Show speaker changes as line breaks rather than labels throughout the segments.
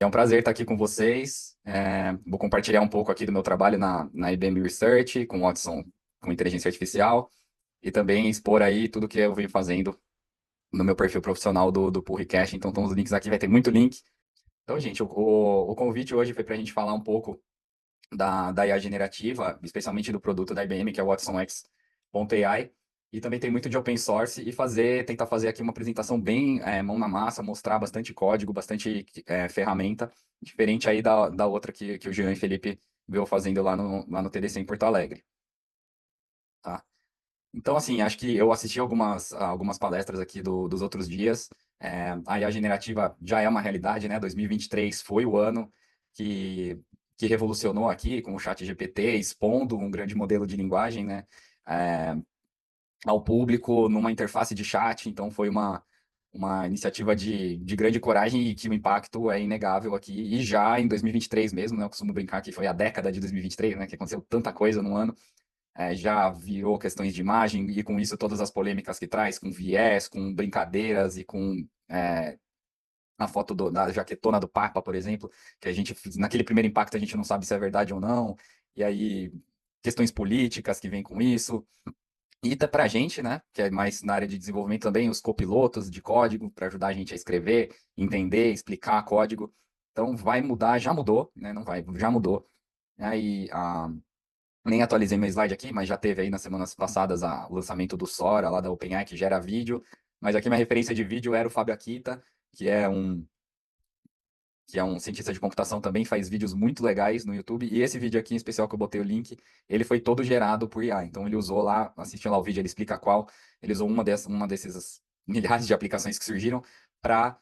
É um prazer estar aqui com vocês. Vou compartilhar um pouco aqui do meu trabalho na IBM Research, com Watson, com inteligência artificial, e também expor aí tudo que eu venho fazendo no meu perfil profissional do Purricast. Então, estão os links aqui, vai ter muito link. Então, gente, o convite hoje foi para a gente falar um pouco da IA generativa, especialmente do produto da IBM, que é o WatsonX.ai, e também tem muito de open source e tentar fazer aqui uma apresentação bem mão na massa, mostrar bastante código, bastante ferramenta, diferente aí da outra que o Jean e Felipe veio fazendo lá no TDC em Porto Alegre. Tá? Então, assim, acho que eu assisti algumas palestras aqui dos outros dias. A IA generativa já é uma realidade, né? 2023 foi o ano que, que revolucionou aqui com o chat GPT, expondo um grande modelo de linguagem, né? é, Ao público numa interface de chat. Então, foi uma iniciativa de grande coragem e que o impacto é inegável aqui. E já em 2023 mesmo, né? Eu costumo brincar que foi a década de 2023, né? Que aconteceu tanta coisa no ano, já virou questões de imagem e com isso todas as polêmicas que traz, com viés, com brincadeiras e com a foto da jaquetona do Papa, por exemplo, que a gente, naquele primeiro impacto, a gente não sabe se é verdade ou não, e aí questões políticas que vêm com isso. E tá pra gente, né, que é mais na área de desenvolvimento também, os copilotos de código, para ajudar a gente a escrever, entender, explicar código. Então vai mudar, já mudou, né, não vai, já mudou. Aí, nem atualizei meu slide aqui, mas já teve aí nas semanas passadas o lançamento do Sora, lá da OpenAI, que gera vídeo. Mas aqui minha referência de vídeo era o Fábio Akita, que é um, que é um cientista de computação também, faz vídeos muito legais no YouTube. E esse vídeo aqui em especial que eu botei o link, ele foi todo gerado por IA. Então ele usou lá, assistindo lá o vídeo, ele explica qual. Ele usou uma desses milhares de aplicações que surgiram para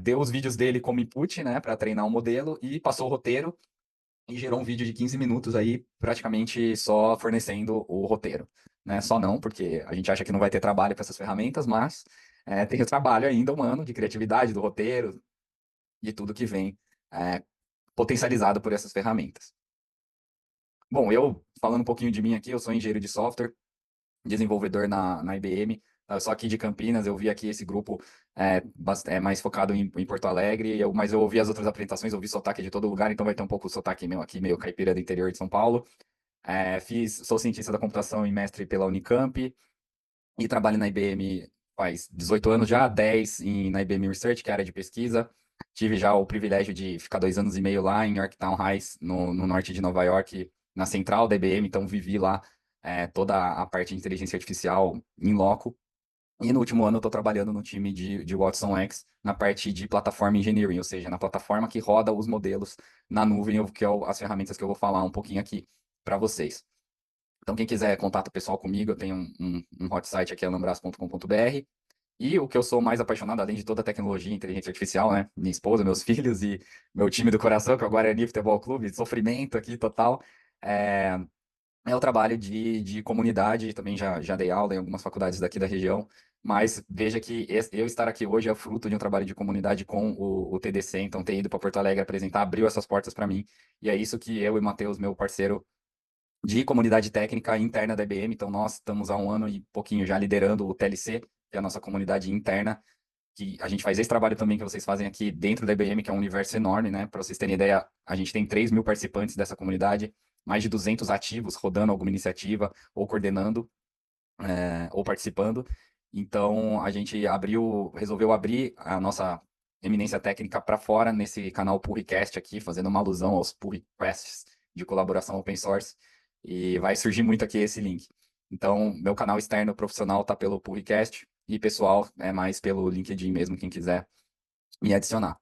deu os vídeos dele como input, né, para treinar o modelo e passou o roteiro e gerou um vídeo de 15 minutos aí, praticamente só fornecendo o roteiro. Né? Só não, porque a gente acha que não vai ter trabalho com essas ferramentas, mas tem o trabalho ainda humano de criatividade, do roteiro, de tudo que vem é, potencializado por essas ferramentas. Bom, eu, falando um pouquinho de mim aqui, eu sou engenheiro de software, desenvolvedor na IBM. Eu sou aqui de Campinas, eu vi aqui esse grupo mais focado em Porto Alegre, mas eu ouvi as outras apresentações, ouvi sotaque de todo lugar, então vai ter um pouco o sotaque meu aqui, meio caipira do interior de São Paulo. Sou cientista da computação e mestre pela Unicamp e trabalho na IBM faz 18 anos já, 10 na IBM Research, que é a área de pesquisa. Tive já o privilégio de ficar 2 anos e meio lá em Yorktown Heights, no norte de Nova York, na central da IBM, então vivi lá toda a parte de inteligência artificial em loco. E no último ano eu estou trabalhando no time de Watson X na parte de plataforma engineering, ou seja, na plataforma que roda os modelos na nuvem, que é as ferramentas que eu vou falar um pouquinho aqui para vocês. Então, quem quiser contato pessoal comigo, eu tenho um hot site aqui, alambras.com.br. E o que eu sou mais apaixonado, além de toda a tecnologia e inteligência artificial, né? Minha esposa, meus filhos e meu time do coração, que é o Guarani Futebol Clube, sofrimento aqui total, é, é o trabalho de comunidade. Também já dei aula em algumas faculdades daqui da região, mas veja que eu estar aqui hoje é fruto de um trabalho de comunidade com o TDC. Então, ter ido para Porto Alegre apresentar abriu essas portas para mim, e é isso que eu e Matheus, meu parceiro de comunidade técnica interna da IBM. Então, nós estamos há um ano e pouquinho já liderando o TLC, que é a nossa comunidade interna, que a gente faz esse trabalho também que vocês fazem aqui dentro da IBM, que é um universo enorme, né? Para vocês terem ideia, a gente tem 3.000 participantes dessa comunidade, mais de 200 ativos rodando alguma iniciativa, ou coordenando, ou participando. Então, a gente resolveu abrir a nossa eminência técnica para fora nesse canal Purricast aqui, fazendo uma alusão aos pull requests de colaboração open source, e vai surgir muito aqui esse link. Então, meu canal externo profissional está pelo Purricast, e pessoal é mais pelo LinkedIn mesmo, quem quiser me adicionar.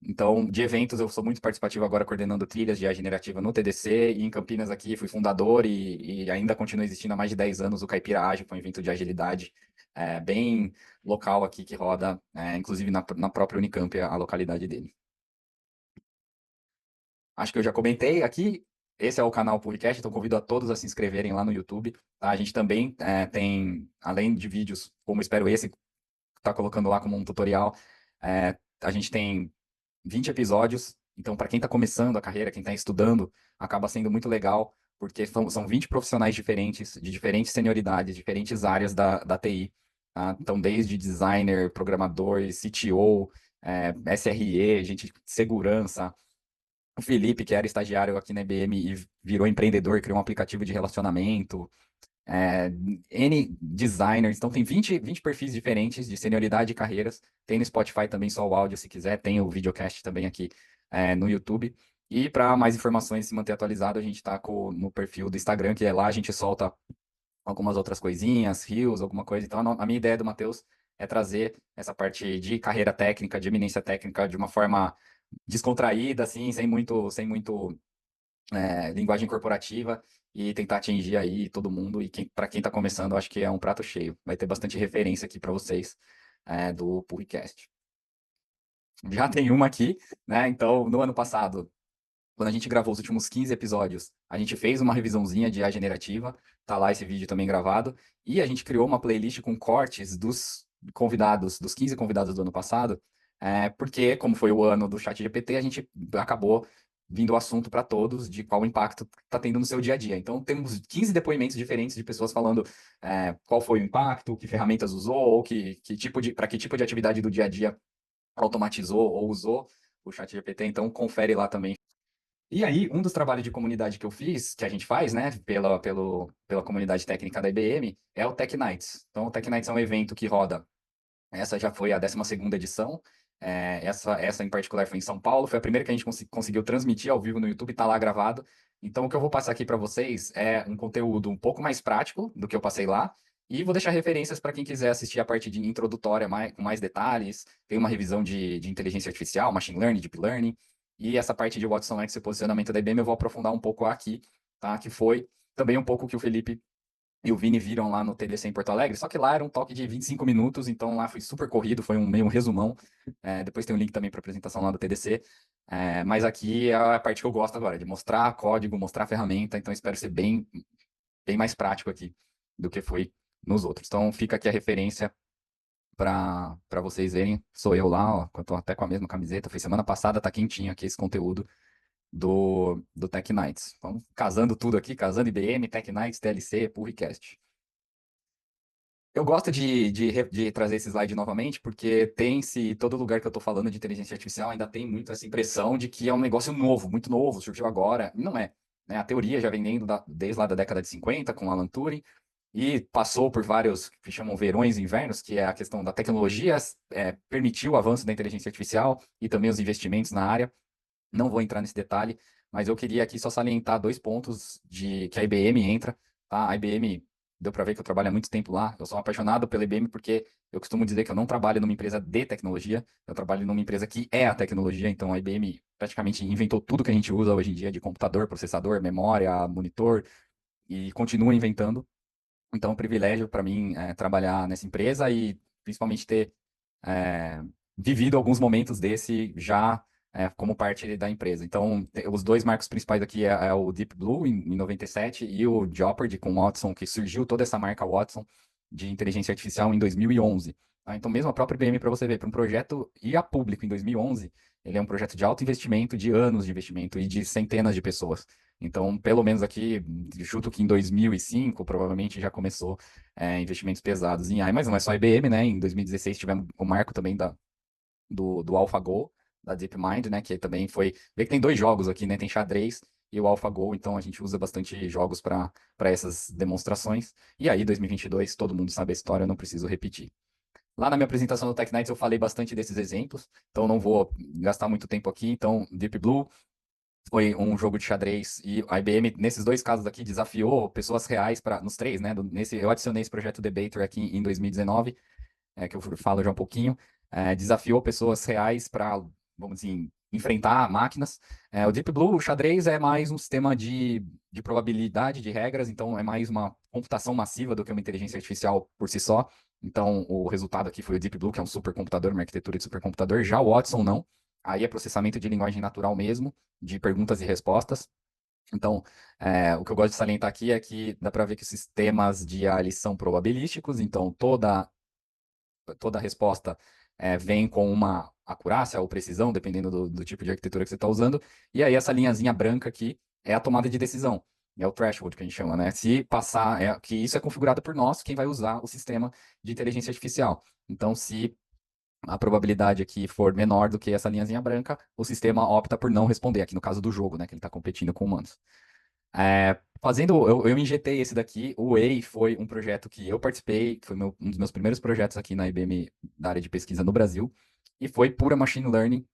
Então, de eventos, eu sou muito participativo agora, coordenando trilhas de IA generativa no TDC, e em Campinas aqui fui fundador e ainda continua existindo há mais de 10 anos o Caipira Ágil, que é um evento de agilidade bem local aqui, que roda, inclusive na própria Unicamp, a localidade dele. Acho que eu já comentei aqui, esse é o canal Podcast, então convido a todos a se inscreverem lá no YouTube. Tá? A gente também tem, além de vídeos, como espero esse, está colocando lá como um tutorial, a gente tem 20 episódios. Então, para quem está começando a carreira, quem está estudando, acaba sendo muito legal, porque são 20 profissionais diferentes, de diferentes senioridades, diferentes áreas da TI. Tá? Então, desde designer, programador, CTO, SRE, gente de segurança. O Felipe, que era estagiário aqui na IBM e virou empreendedor, criou um aplicativo de relacionamento. é, N designers, então tem 20 perfis diferentes de senioridade e carreiras. Tem no Spotify também só o áudio, se quiser. Tem o videocast também aqui no YouTube. E para mais informações, se manter atualizado, a gente está no perfil do Instagram, que é lá a gente solta algumas outras coisinhas, reels, alguma coisa. Então, a minha ideia do Matheus é trazer essa parte de carreira técnica, de eminência técnica, de uma forma descontraída, assim, sem muito linguagem corporativa e tentar atingir aí todo mundo. E para quem está começando, eu acho que é um prato cheio. Vai ter bastante referência aqui para vocês do Purricast. Já tem uma aqui, né? Então, no ano passado, quando a gente gravou os últimos 15 episódios, a gente fez uma revisãozinha de IA generativa, tá lá esse vídeo também gravado, e a gente criou uma playlist com cortes dos convidados, dos 15 convidados do ano passado, porque, como foi o ano do ChatGPT, a gente acabou vindo o assunto para todos de qual impacto está tendo no seu dia a dia. Então, temos 15 depoimentos diferentes de pessoas falando qual foi o impacto, que ferramentas usou, ou para que tipo de atividade do dia a dia automatizou ou usou o ChatGPT. Então, confere lá também. E aí, um dos trabalhos de comunidade que eu fiz, que a gente faz, né, pela comunidade técnica da IBM, é o Tech Nights. Então, o Tech Nights é um evento que roda. Essa já foi a 12ª edição. Essa em particular foi em São Paulo. Foi a primeira que a gente conseguiu transmitir ao vivo no YouTube, está lá gravado. Então, o que eu vou passar aqui para vocês é um conteúdo um pouco mais prático do que eu passei lá. E vou deixar referências para quem quiser assistir a parte de introdutória com mais detalhes. Tem uma revisão de inteligência artificial, machine learning, deep learning. E essa parte de Watson X e posicionamento da IBM eu vou aprofundar um pouco aqui, tá? Que foi também um pouco que o Felipe e o Vini viram lá no TDC em Porto Alegre, só que lá era um toque de 25 minutos, então lá foi super corrido, foi meio um resumão. Depois tem um link também para apresentação lá do TDC. Mas aqui é a parte que eu gosto agora, de mostrar código, mostrar ferramenta, então espero ser bem mais prático aqui do que foi nos outros. Então fica aqui a referência para vocês verem. Sou eu lá, ó, eu tô até com a mesma camiseta, foi semana passada, tá quentinho aqui esse conteúdo do Tech Nights. Então, casando tudo aqui, casando IBM, Tech Nights, TLC, Purricast. Eu gosto de trazer esse slide novamente, porque todo lugar que eu estou falando de inteligência artificial ainda tem muito essa impressão de que é um negócio novo, muito novo, surgiu agora. E não é, né? A teoria já vem desde lá da década de 50, com Alan Turing, e passou por vários que chamam verões e invernos, que é a questão da tecnologia, permitiu o avanço da inteligência artificial e também os investimentos na área. Não vou entrar nesse detalhe, mas eu queria aqui só salientar dois pontos de que a IBM entra, tá? A IBM, deu para ver que eu trabalho há muito tempo lá. Eu sou apaixonado pela IBM porque eu costumo dizer que eu não trabalho numa empresa de tecnologia, eu trabalho numa empresa que é a tecnologia. Então a IBM praticamente inventou tudo que a gente usa hoje em dia de computador, processador, memória, monitor e continua inventando. Então é um privilégio para mim trabalhar nessa empresa e principalmente ter é, vivido alguns momentos desse já como parte da empresa. Então, os dois marcos principais aqui é o Deep Blue em 97 e o Jeopardy com Watson, que surgiu toda essa marca Watson de inteligência artificial em 2011. Tá? Então, mesmo a própria IBM, para você ver, para um projeto ir a público em 2011, ele é um projeto de alto investimento, de anos de investimento e de centenas de pessoas. Então, pelo menos aqui, chuto que em 2005, provavelmente já começou investimentos pesados em AI, mas não é só a IBM, né? Em 2016 tivemos o marco também do AlphaGo, da DeepMind, né? Que também foi. Vê que tem dois jogos aqui, né? Tem xadrez e o AlphaGo, então a gente usa bastante jogos para essas demonstrações. E aí, 2022, todo mundo sabe a história, eu não preciso repetir. Lá na minha apresentação do Tech Nights eu falei bastante desses exemplos, então não vou gastar muito tempo aqui. Então, Deep Blue foi um jogo de xadrez e a IBM, nesses dois casos aqui, desafiou pessoas reais nos três, né? Eu adicionei esse projeto Debater aqui em 2019, que eu falo já um pouquinho, desafiou pessoas reais para, vamos dizer, enfrentar máquinas. O Deep Blue, o xadrez, é mais um sistema de probabilidade, de regras, então é mais uma computação massiva do que uma inteligência artificial por si só. Então, o resultado aqui foi o Deep Blue, que é um supercomputador, uma arquitetura de supercomputador. Já o Watson, não. Aí é processamento de linguagem natural mesmo, de perguntas e respostas. Então, o que eu gosto de salientar aqui é que dá para ver que os sistemas de IA eles são probabilísticos, então toda resposta vem com uma acurácia ou precisão, dependendo do tipo de arquitetura que você está usando. E aí essa linhazinha branca aqui é a tomada de decisão. É o threshold que a gente chama, né? Se passar, que isso é configurado por nós, quem vai usar o sistema de inteligência artificial. Então, se a probabilidade aqui for menor do que essa linhazinha branca, o sistema opta por não responder, aqui no caso do jogo, né, que ele está competindo com humanos. Eu injetei esse daqui, o Whey foi um projeto que eu participei, foi um dos meus primeiros projetos aqui na IBM, da área de pesquisa no Brasil, e foi pura machine learning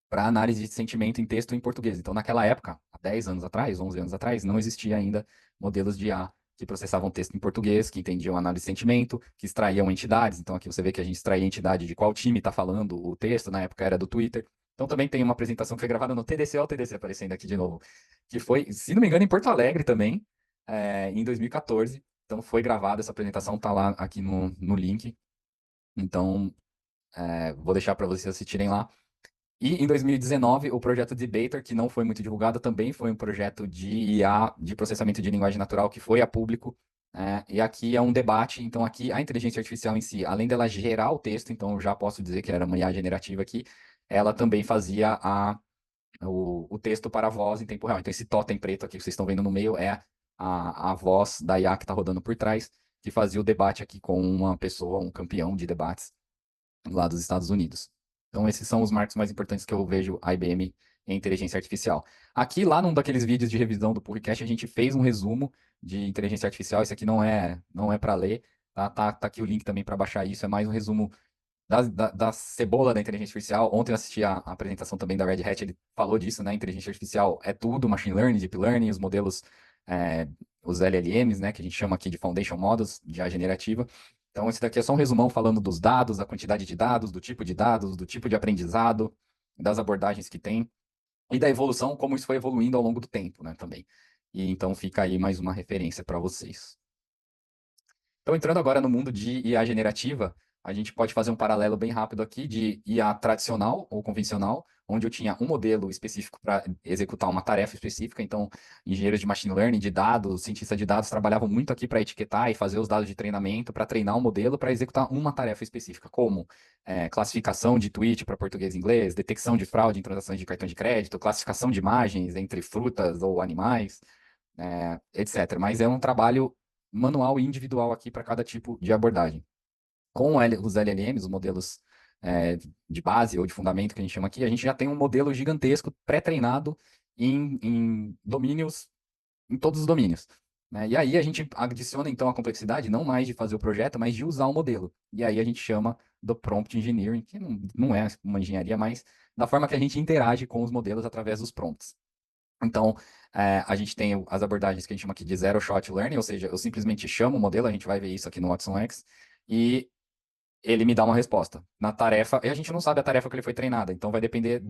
para análise de sentimento em texto em português. Então, naquela época, há 10 anos atrás, 11 anos atrás, não existia ainda modelos de IA que processavam texto em português, que entendiam análise de sentimento, que extraíam entidades. Então, aqui você vê que a gente extraía a entidade de qual time está falando o texto, na época era do Twitter. Então, também tem uma apresentação que foi gravada no TDC, ó, o TDC aparecendo aqui de novo, que foi, se não me engano, em Porto Alegre também, em 2014. Então, foi gravada essa apresentação, tá lá aqui no link. Então, vou deixar para vocês assistirem lá. E em 2019, o projeto Debater, que não foi muito divulgado, também foi um projeto de IA, de processamento de linguagem natural, que foi a público. E aqui é um debate, então aqui a inteligência artificial em si, além dela gerar o texto, então eu já posso dizer que era uma IA generativa aqui, ela também fazia o texto para a voz em tempo real. Então esse totem preto aqui que vocês estão vendo no meio é a voz da IA que está rodando por trás, que fazia o debate aqui com uma pessoa, um campeão de debates lá dos Estados Unidos. Então, esses são os marcos mais importantes que eu vejo a IBM em inteligência artificial. Aqui, lá num daqueles vídeos de revisão do podcast, a gente fez um resumo de inteligência artificial. Esse aqui não é para ler, tá? Tá aqui o link também para baixar isso. É mais um resumo da cebola da inteligência artificial. Ontem eu assisti a apresentação também da Red Hat, ele falou disso, né? Inteligência artificial é tudo, machine learning, deep learning, os modelos, é, os LLMs, né? Que a gente chama aqui de foundation models, de IA generativa. Então, esse daqui é só um resumão falando dos dados, da quantidade de dados, do tipo de aprendizado, das abordagens que tem, e da evolução, como isso foi evoluindo ao longo do tempo, né? Também. E então fica aí mais uma referência para vocês. Então, entrando agora no mundo de IA generativa, a gente pode fazer um paralelo bem rápido aqui de IA tradicional ou convencional, onde eu tinha um modelo específico para executar uma tarefa específica. Então, engenheiros de machine learning, de dados, cientistas de dados trabalhavam muito aqui para etiquetar e fazer os dados de treinamento para treinar um modelo para executar uma tarefa específica, como classificação de tweet para português e inglês, detecção de fraude em transações de cartão de crédito, classificação de imagens entre frutas ou animais, etc. Mas é um trabalho manual e individual aqui para cada tipo de abordagem. Com os LLMs, os modelos de base ou de fundamento que a gente chama aqui, a gente já tem um modelo gigantesco pré-treinado em domínios, em todos os domínios. Né? E aí a gente adiciona então a complexidade, não mais de fazer o projeto, mas de usar o modelo. E aí a gente chama do prompt engineering, que não é uma engenharia, mas da forma que a gente interage com os modelos através dos prompts. Então, a gente tem as abordagens que a gente chama aqui de zero shot learning, ou seja, eu simplesmente chamo o modelo, a gente vai ver isso aqui no Watson X, e ele me dá uma resposta. Na tarefa, e a gente não sabe a tarefa que ele foi treinada, então vai depender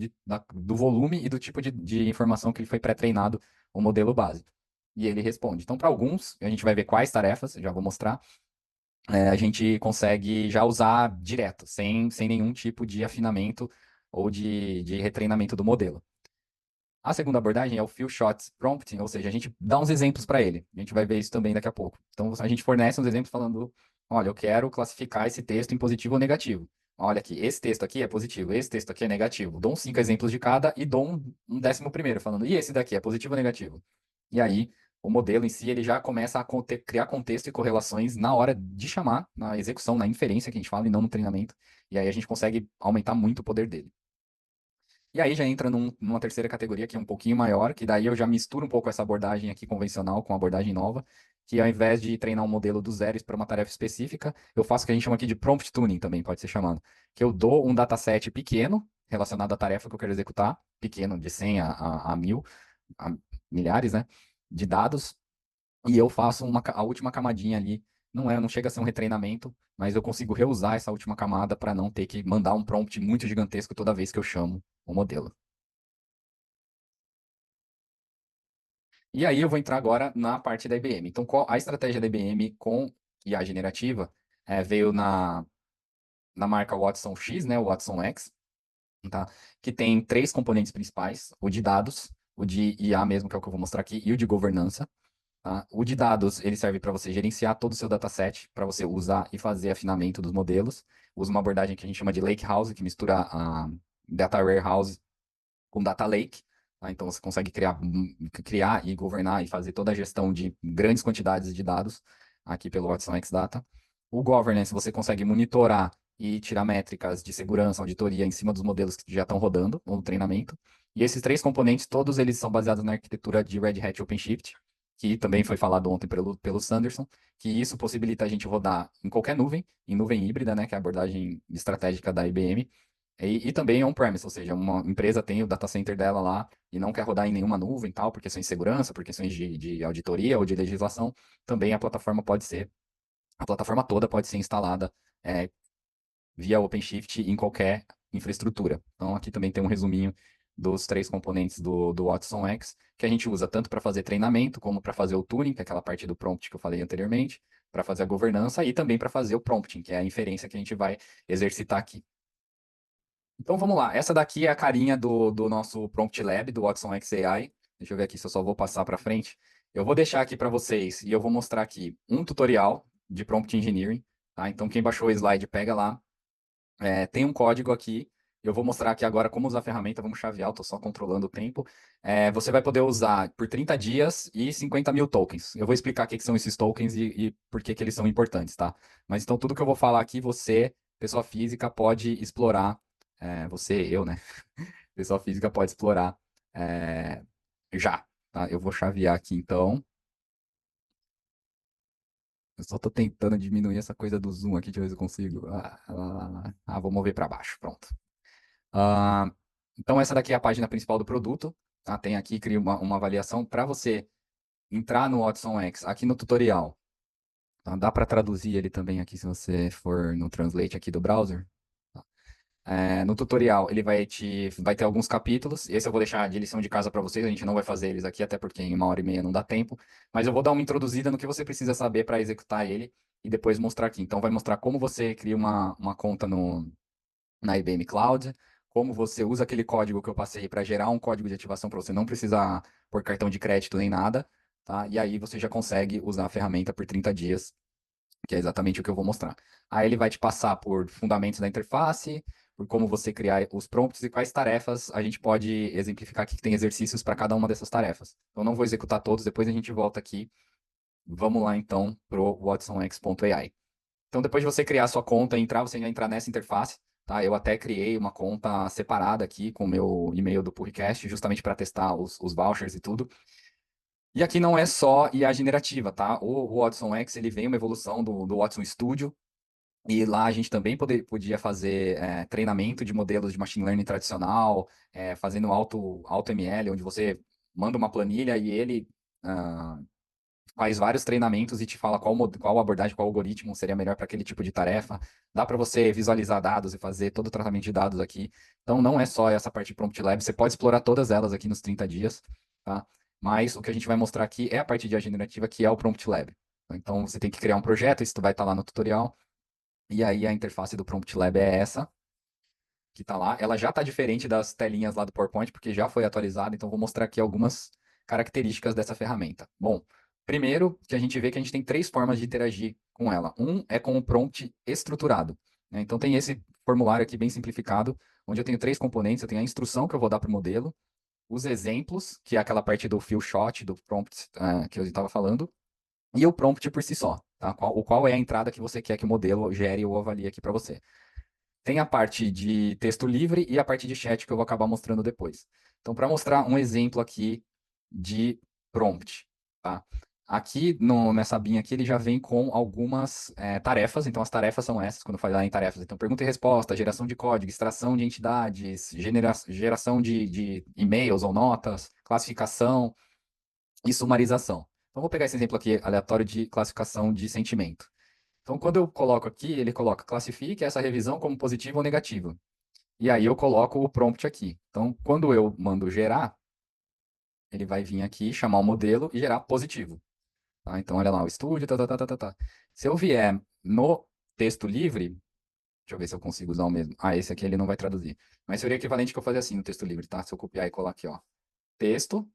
do volume e do tipo de informação que ele foi pré-treinado, o modelo base. E ele responde. Então, para alguns, a gente vai ver quais tarefas, já vou mostrar, a gente consegue já usar direto, sem nenhum tipo de afinamento ou de retreinamento do modelo. A segunda abordagem é o few shots prompting, ou seja, a gente dá uns exemplos para ele. A gente vai ver isso também daqui a pouco. Então, a gente fornece uns exemplos falando, olha, eu quero classificar esse texto em positivo ou negativo. Olha aqui, esse texto aqui é positivo, esse texto aqui é negativo. Dou uns 5 exemplos de cada e dou um 11º, falando, e esse daqui é positivo ou negativo? E aí, o modelo em si, ele já começa a criar contexto e correlações na hora de chamar, na execução, na inferência que a gente fala, e não no treinamento. E aí a gente consegue aumentar muito o poder dele. E aí já entra numa terceira categoria que é um pouquinho maior, que daí eu já misturo um pouco essa abordagem aqui convencional com a abordagem nova, que ao invés de treinar um modelo do zero para uma tarefa específica, eu faço o que a gente chama aqui de prompt tuning também, pode ser chamado, que eu dou um dataset pequeno relacionado à tarefa que eu quero executar, pequeno de 100 a 1000, a milhares, né, de dados, e eu faço a última camadinha ali. Não chega a ser um retreinamento, mas eu consigo reusar essa última camada para não ter que mandar um prompt muito gigantesco toda vez que eu chamo o modelo. E aí eu vou entrar agora na parte da IBM. Então, qual a estratégia da IBM com IA generativa veio na marca Watson X, né, o Watson X, tá? Que tem três componentes principais: o de dados, o de IA mesmo, que é o que eu vou mostrar aqui, e o de governança. Tá? O de dados, ele serve para você gerenciar todo o seu dataset, para você usar e fazer afinamento dos modelos. Usa uma abordagem que a gente chama de Lake House, que mistura a Data Warehouse com Data Lake. Tá? Então, você consegue criar e governar e fazer toda a gestão de grandes quantidades de dados aqui pelo Watson X Data. O Governance, você consegue monitorar e tirar métricas de segurança, auditoria em cima dos modelos que já estão rodando no treinamento. E esses três componentes, todos eles são baseados na arquitetura de Red Hat OpenShift, que também foi falado ontem pelo Sanderson, que isso possibilita a gente rodar em qualquer nuvem, em nuvem híbrida, né, que é a abordagem estratégica da IBM, e também on-premise, ou seja, uma empresa tem o data center dela lá e não quer rodar em nenhuma nuvem, tal, por questões de segurança, por questões de auditoria ou de legislação, também a plataforma toda pode ser instalada é, via OpenShift em qualquer infraestrutura. Então, aqui também tem um resuminho dos três componentes do Watson X, que a gente usa tanto para fazer treinamento, como para fazer o tuning, que é aquela parte do prompt que eu falei anteriormente, para fazer a governança e também para fazer o prompting, que é a inferência que a gente vai exercitar aqui. Então vamos lá, essa daqui é a carinha do nosso Prompt Lab, do Watson X AI. Deixa eu ver aqui se eu só vou passar para frente. Eu vou deixar aqui para vocês e eu vou mostrar aqui um tutorial de Prompt Engineering, tá? Então quem baixou o slide, pega lá. Tem um código aqui. Eu vou mostrar aqui agora como usar a ferramenta. Vamos chavear, eu estou só controlando o tempo. Você vai poder usar por 30 dias e 50 mil tokens. Eu vou explicar o que são esses tokens e por que eles são importantes, tá? Mas então tudo que eu vou falar aqui, você, pessoa física, pode explorar. Eu, né? Pessoa física pode explorar é, já, tá? Eu vou chavear aqui então. Eu só estou tentando diminuir essa coisa do zoom aqui, deixa eu ver se eu consigo. Vou mover para baixo, pronto. Ah, então, essa daqui é a página principal do produto. Tá? Tem aqui, cria uma avaliação para você entrar no Watson X aqui no tutorial. Tá? Dá para traduzir ele também aqui se você for no Translate aqui do browser. Tá? No tutorial, ele vai ter alguns capítulos. Esse eu vou deixar de lição de casa para vocês. A gente não vai fazer eles aqui, até porque em 1h30 não dá tempo. Mas eu vou dar uma introduzida no que você precisa saber para executar ele e depois mostrar aqui. Então, vai mostrar como você cria uma conta na IBM Cloud, como você usa aquele código que eu passei para gerar um código de ativação para você não precisar pôr cartão de crédito nem nada, tá? E aí você já consegue usar a ferramenta por 30 dias, que é exatamente o que eu vou mostrar. Aí ele vai te passar por fundamentos da interface, por como você criar os prompts e quais tarefas a gente pode exemplificar aqui que tem exercícios para cada uma dessas tarefas. Eu não vou executar todos, depois a gente volta aqui. Vamos lá então pro watsonx.ai. Então, depois de você criar a sua conta e entrar, você vai entrar nessa interface, tá? Eu até criei uma conta separada aqui com o meu e-mail do podcast, justamente para testar os vouchers e tudo. E aqui não é só IA generativa, tá? O Watson X, ele vem uma evolução do Watson Studio, e lá a gente também podia fazer treinamento de modelos de machine learning tradicional, fazendo alto ML, onde você manda uma planilha e ele faz vários treinamentos e te fala qual abordagem, qual algoritmo seria melhor para aquele tipo de tarefa. Dá para você visualizar dados e fazer todo o tratamento de dados aqui. Então, não é só essa parte de Prompt Lab, você pode explorar todas elas aqui nos 30 dias, tá? Mas o que a gente vai mostrar aqui é a parte de IA generativa, que é o Prompt Lab. Então, você tem que criar um projeto, isso vai estar lá no tutorial. E aí, a interface do Prompt Lab é essa, que está lá. Ela já está diferente das telinhas lá do PowerPoint, porque já foi atualizada, então vou mostrar aqui algumas características dessa ferramenta. Bom, primeiro que a gente vê que a gente tem três formas de interagir com ela. Um é com o prompt estruturado, né? Então tem esse formulário aqui bem simplificado, onde eu tenho três componentes, eu tenho a instrução que eu vou dar para o modelo, os exemplos, que é aquela parte do fill shot, do prompt que eu estava falando, e o prompt por si só, tá? Qual é a entrada que você quer que o modelo gere ou avalie aqui para você. Tem a parte de texto livre e a parte de chat que eu vou acabar mostrando depois. Então, para mostrar um exemplo aqui de prompt, tá? Aqui nessa abinha aqui ele já vem com algumas tarefas. Então, as tarefas são essas, quando eu falar em tarefas. Então, pergunta e resposta, geração de código, extração de entidades, geração de e-mails ou notas, classificação e sumarização. Então, vou pegar esse exemplo aqui aleatório de classificação de sentimento. Então, quando eu coloco aqui, ele coloca classifique essa revisão como positiva ou negativa. E aí eu coloco o prompt aqui. Então, quando eu mando gerar, ele vai vir aqui, chamar o modelo e gerar positivo. Tá? Então, olha lá, o estúdio, tá, tá, tá, tá, tá, tá. Se eu vier no texto livre, deixa eu ver se eu consigo usar o mesmo. Esse aqui ele não vai traduzir. Mas seria equivalente que eu fazer assim no texto livre, tá? Se eu copiar e colar aqui, ó, texto,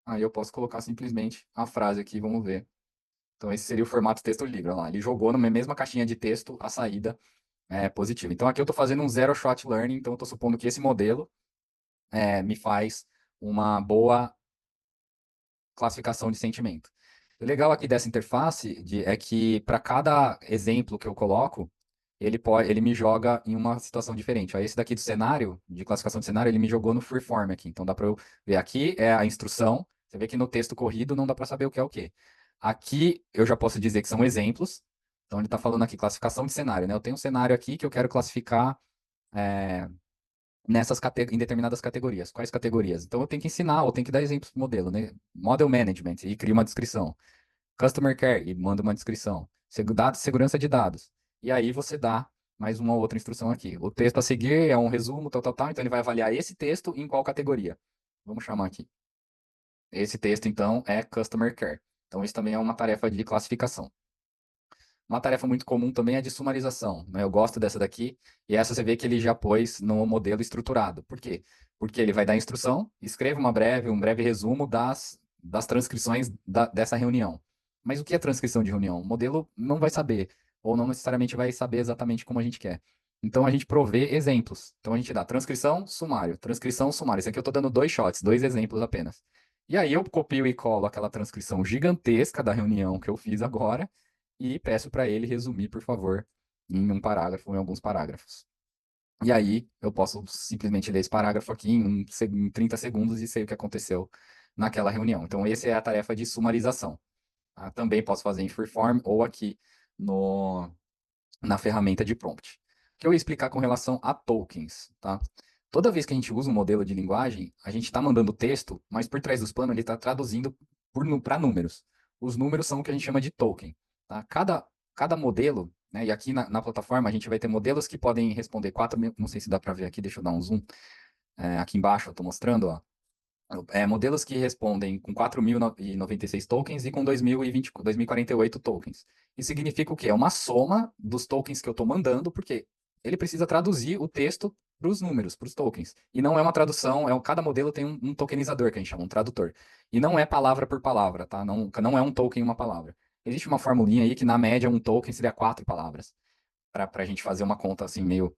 aí eu posso colocar simplesmente a frase aqui, vamos ver. Então, esse seria o formato texto livre, olha lá. Ele jogou na mesma caixinha de texto a saída positiva. Então, aqui eu estou fazendo um zero shot learning, então eu estou supondo que esse modelo me faz uma boa classificação de sentimento. O legal aqui dessa interface é que para cada exemplo que eu coloco, ele me joga em uma situação diferente. Aí esse daqui do cenário, de classificação de cenário, ele me jogou no freeform aqui. Então dá para eu ver aqui é a instrução. Você vê que no texto corrido não dá para saber o que é o quê. Aqui eu já posso dizer que são exemplos. Então ele está falando aqui classificação de cenário, né? Eu tenho um cenário aqui que eu quero classificar é, em determinadas categorias. Quais categorias? Então eu tenho que ensinar, ou tenho que dar exemplos do modelo, né? Model Management e crio uma descrição. Customer Care e manda uma descrição. Segurança de dados. E aí você dá mais uma outra instrução aqui. O texto a seguir é um resumo, tal, tal, tal. Então ele vai avaliar esse texto em qual categoria. Vamos chamar aqui. Esse texto, então, é Customer Care. Então isso também é uma tarefa de classificação. Uma tarefa muito comum também é de sumarização, né? Eu gosto dessa daqui, e essa você vê que ele já pôs no modelo estruturado. Por quê? Porque ele vai dar instrução, escreva um breve resumo das transcrições dessa reunião. Mas o que é transcrição de reunião? O modelo não vai saber, ou não necessariamente vai saber exatamente como a gente quer. Então a gente provê exemplos. Então a gente dá transcrição, sumário, transcrição, sumário. Esse aqui eu estou dando dois shots, dois exemplos apenas. E aí eu copio e colo aquela transcrição gigantesca da reunião que eu fiz agora e peço para ele resumir, por favor, em um parágrafo ou em alguns parágrafos. E aí eu posso simplesmente ler esse parágrafo aqui em 30 segundos e sei o que aconteceu naquela reunião. Então, essa é a tarefa de sumarização. Tá? Também posso fazer em Freeform ou aqui no, na ferramenta de prompt. O que eu ia explicar com relação a tokens, tá? Toda vez que a gente usa um modelo de linguagem, a gente está mandando texto, mas por trás dos panos ele está traduzindo para números. Os números são o que a gente chama de token. Tá? Cada modelo, né, e aqui na plataforma a gente vai ter modelos que podem responder 4.000, não sei se dá para ver aqui, deixa eu dar um zoom. Aqui embaixo eu estou mostrando, ó, modelos que respondem com 4.096 tokens e com 2048 tokens. Isso significa o quê? É uma soma dos tokens que eu estou mandando, porque ele precisa traduzir o texto para os números, para os tokens. E não é uma tradução, cada modelo tem um tokenizador, que a gente chama, um tradutor. E não é palavra por palavra, tá? Não é um token uma palavra. Existe uma formulinha aí que, na média, um token seria 4 palavras, para a gente fazer uma conta assim, meio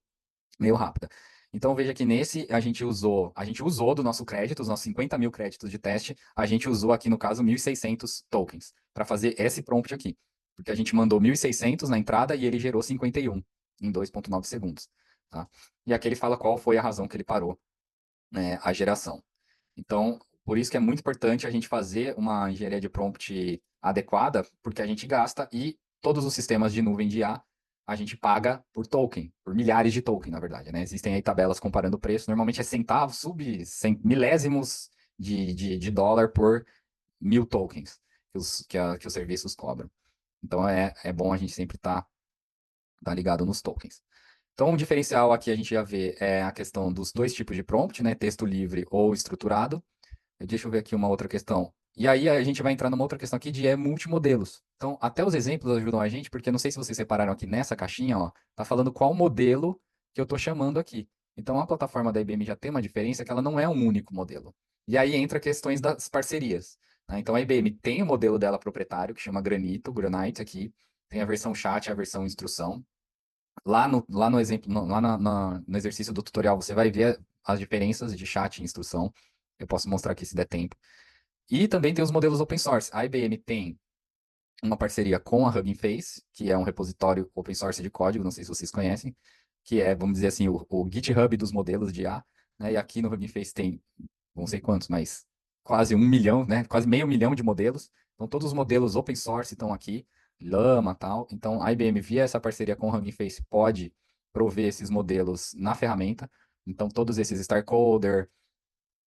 rápida. Então veja que nesse a gente usou do nosso crédito, os nossos 50.000 créditos de teste, a gente usou aqui no caso 1.600 tokens para fazer esse prompt aqui. Porque a gente mandou 1.600 na entrada e ele gerou 51 em 2,9 segundos. Tá? E aqui ele fala qual foi a razão que ele parou, né, a geração. Então, por isso que é muito importante a gente fazer uma engenharia de prompt adequada, porque a gente gasta e todos os sistemas de nuvem de IA a gente paga por token, por milhares de token, na verdade, né? Existem aí tabelas comparando o preço, normalmente é centavos, milésimos de dólar por 1.000 tokens que os serviços cobram. Então é bom a gente sempre tá ligado nos tokens. Então, um diferencial aqui a gente já vê é a questão dos dois tipos de prompt, né? Texto livre ou estruturado. Deixa eu ver aqui uma outra questão. E aí a gente vai entrar numa outra questão aqui de multimodelos. Então, até os exemplos ajudam a gente, porque eu não sei se vocês separaram aqui nessa caixinha, ó, tá falando qual modelo que eu estou chamando aqui. Então, a plataforma da IBM já tem uma diferença que ela não é um único modelo. E aí entra questões das parcerias, né? Então, a IBM tem o modelo dela proprietário, que chama Granite aqui. Tem a versão chat e a versão instrução. Lá no exemplo, no exercício do tutorial, você vai ver as diferenças de chat e instrução. Eu posso mostrar aqui se der tempo. E também tem os modelos open source. A IBM tem uma parceria com a Hugging Face, que é um repositório open source de código, não sei se vocês conhecem, que é, vamos dizer assim, o GitHub dos modelos de IA, né? E aqui no Hugging Face tem, não sei quantos, mas quase 1 milhão, né? Quase meio milhão de modelos. Então, todos os modelos open source estão aqui, Llama, tal. Então, a IBM, via essa parceria com o Hugging Face, pode prover esses modelos na ferramenta. Então, todos esses StarCoder,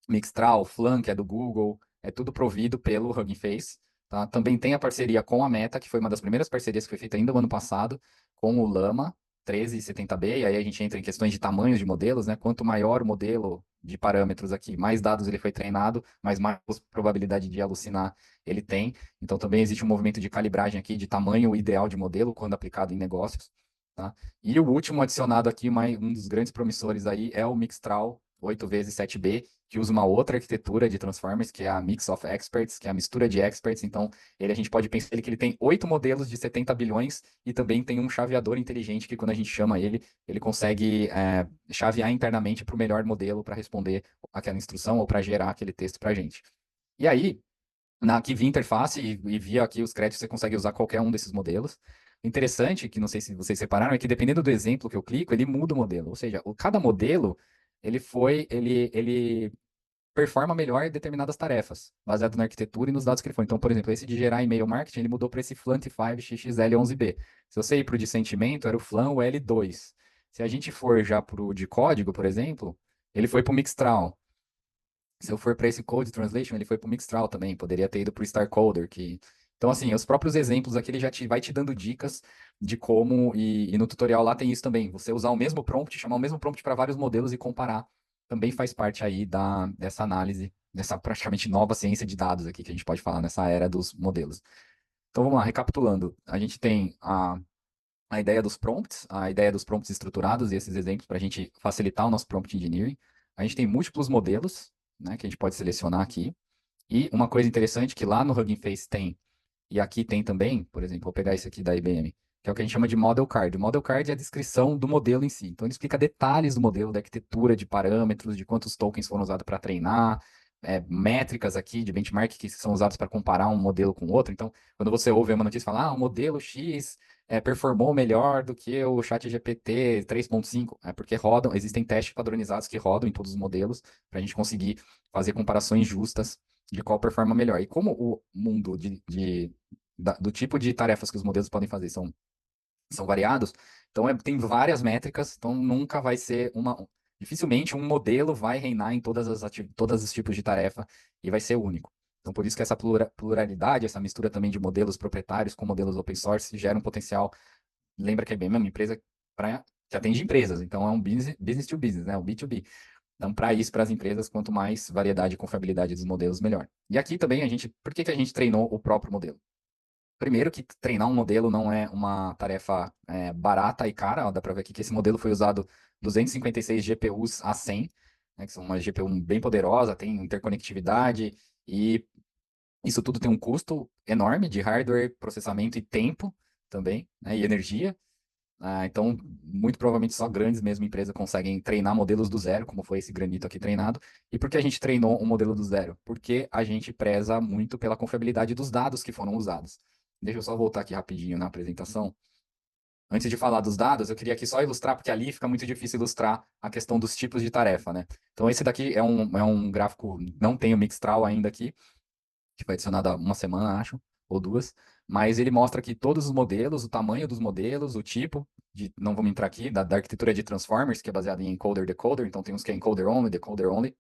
Mixtral, Flan, que é do Google, é tudo provido pelo Hugging Face. Tá? Também tem a parceria com a Meta, que foi uma das primeiras parcerias que foi feita ainda no ano passado, com o Llama 1370B, e aí a gente entra em questões de tamanhos de modelos, né? Quanto maior o modelo de parâmetros aqui, mais dados ele foi treinado, mais probabilidade de alucinar ele tem. Então também existe um movimento de calibragem aqui de tamanho ideal de modelo quando aplicado em negócios. Tá? E o último adicionado aqui, um dos grandes promissores aí, é o Mixtral 8x7B, que usa uma outra arquitetura de Transformers, que é a Mix of Experts, que é a mistura de experts. Então, a gente pode pensar que ele tem 8 modelos de 70 bilhões e também tem um chaveador inteligente que, quando a gente chama ele consegue chavear internamente para o melhor modelo para responder aquela instrução ou para gerar aquele texto para a gente. E aí, Aqui via interface e via aqui os créditos, você consegue usar qualquer um desses modelos. Interessante, que não sei se vocês separaram, é que dependendo do exemplo que eu clico, ele muda o modelo. Ou seja, cada modelo, ele performa melhor determinadas tarefas, baseado na arquitetura e nos dados que ele foi. Então, por exemplo, esse de gerar e-mail marketing, ele mudou para esse Fluent 5 XXL11B. Se você ir para o de sentimento, era o Flan o L2. Se a gente for já para o de código, por exemplo, ele foi para o Mixtral. Se eu for para esse Code Translation, ele foi para o Mixtral também. Poderia ter ido para o StarCoder. Então, assim, os próprios exemplos aqui, ele já vai te dando dicas de como, e no tutorial lá tem isso também. Você usar o mesmo prompt, chamar o mesmo prompt para vários modelos e comparar. Também faz parte aí dessa análise, dessa praticamente nova ciência de dados aqui que a gente pode falar nessa era dos modelos. Então, vamos lá, recapitulando. A gente tem a ideia dos prompts, a ideia dos prompts estruturados e esses exemplos para a gente facilitar o nosso prompt engineering. A gente tem múltiplos modelos, né, que a gente pode selecionar aqui. E uma coisa interessante que lá no Hugging Face tem, e aqui tem também, por exemplo, vou pegar esse aqui da IBM, que é o que a gente chama de Model Card. O Model Card é a descrição do modelo em si. Então, ele explica detalhes do modelo, da arquitetura, de parâmetros, de quantos tokens foram usados para treinar, métricas aqui de benchmark que são usados para comparar um modelo com outro. Então, quando você ouve uma notícia falar, o modelo X performou melhor do que o ChatGPT 3.5, é porque existem testes padronizados que rodam em todos os modelos para a gente conseguir fazer comparações justas de qual performa melhor. E como o mundo do tipo de tarefas que os modelos podem fazer são variados, então tem várias métricas, então nunca vai ser dificilmente um modelo vai reinar em todos os tipos de tarefa e vai ser único. Então, por isso que essa pluralidade, essa mistura também de modelos proprietários com modelos open source gera um potencial. Lembra que a IBM é uma empresa que atende empresas, então é um business to business, né? Um B2B. Então, para isso, para as empresas, quanto mais variedade e confiabilidade dos modelos, melhor. E aqui também por que que a gente treinou o próprio modelo? Primeiro que treinar um modelo não é uma tarefa barata e cara, ó, dá para ver aqui que esse modelo foi usado 256 GPUs A100, né, que são uma GPU bem poderosa, tem interconectividade, e isso tudo tem um custo enorme de hardware, processamento e tempo também, né, e energia. Então, muito provavelmente só grandes mesmo empresas conseguem treinar modelos do zero, como foi esse granito aqui treinado. E por que a gente treinou um modelo do zero? Porque a gente preza muito pela confiabilidade dos dados que foram usados. Deixa eu só voltar aqui rapidinho na apresentação. Antes de falar dos dados, eu queria aqui só ilustrar, porque ali fica muito difícil ilustrar a questão dos tipos de tarefa, né? Então, esse daqui é um gráfico, não tem o Mixtral ainda aqui, que foi adicionado há uma semana, acho, ou duas, mas ele mostra aqui todos os modelos, o tamanho dos modelos, o tipo, não vamos entrar aqui, da arquitetura de Transformers, que é baseada em encoder-decoder, então tem uns que é encoder-only, decoder-only,